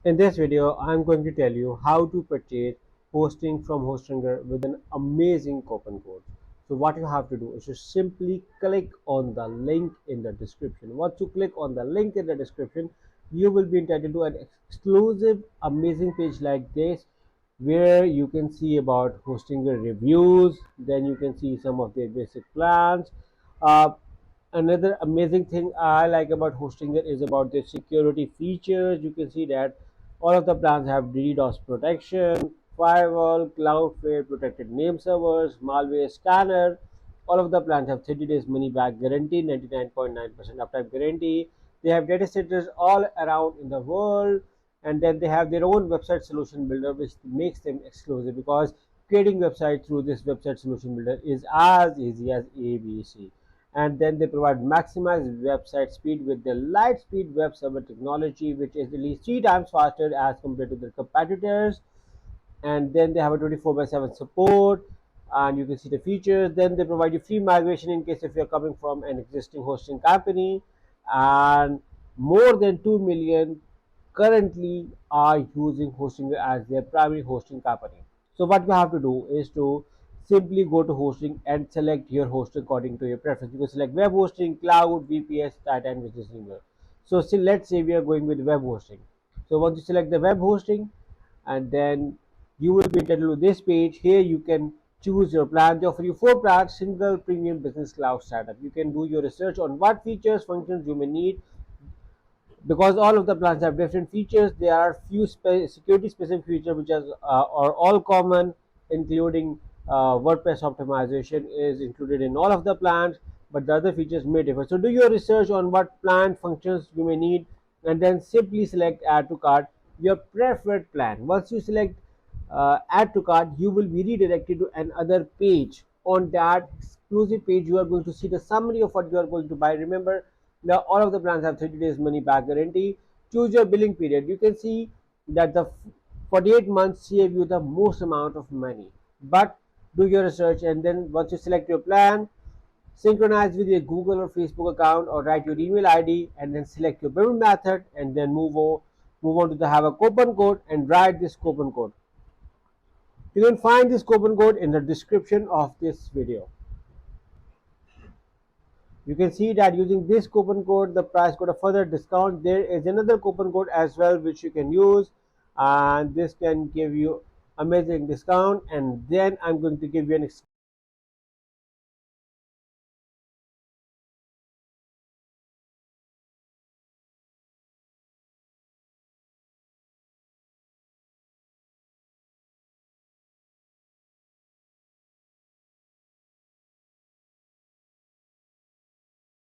In this video, I'm going to tell you how to purchase hosting from Hostranger with an amazing coupon code. So what you have to do is to simply click on the link in the description. Once you click on the link in the description, you will be entitled to an exclusive amazing page like this where you can see about Hostinger reviews, then you can see some of their basic plans. Uh, Another amazing thing I like about Hostinger is about the security features. You can see that all of the plans have DDoS protection, firewall, Cloudflare protected name servers, malware scanner. All of the plans have 30 days money back guarantee, 99.9% uptime guarantee. They have data centers all around in the world, and then they have their own website solution builder, which makes them exclusive because creating website through this website solution builder is as easy as ABC. And then they provide maximized website speed with their light speed web server technology, which is at least 3 times faster as compared to their competitors. And then they have a 24/7 support, and you can see the features. Then they provide you free migration in case if you're coming from an existing hosting company, and more than 2 million currently are using hosting as their primary hosting company. So what you have to do is to simply go to hosting and select your host according to your preference. You can select web hosting, cloud, VPS, Titan, which is similar. So let's say we are going with web hosting. So once you select the web hosting, and then you will be entitled to this page. Here you can choose your plan. They offer you 4 plans, single premium business cloud startup. You can do your research on what features, functions you may need. Because all of the plans have different features, there are few security specific features which are all common, including WordPress optimization is included in all of the plans, but the other features may differ. So do your research on what plan functions you may need, and then simply select add to cart your preferred plan. Once you select add to cart, you will be redirected to another page. On that exclusive page, you are going to see the summary of what you are going to buy. Remember, now all of the plans have 30 days money back guarantee. Choose your billing period. You can see that the 48 months save you the most amount of money. But do your research, and then once you select your plan, synchronize with your Google or Facebook account, or write your email ID and then select your payment method, and then move on to the have a coupon code and write this coupon code. You can find this coupon code in the description of this video. You can see that using this coupon code, the price got a further discount. There is another coupon code as well which you can use, and this can give you amazing discount. And then I'm going to give you an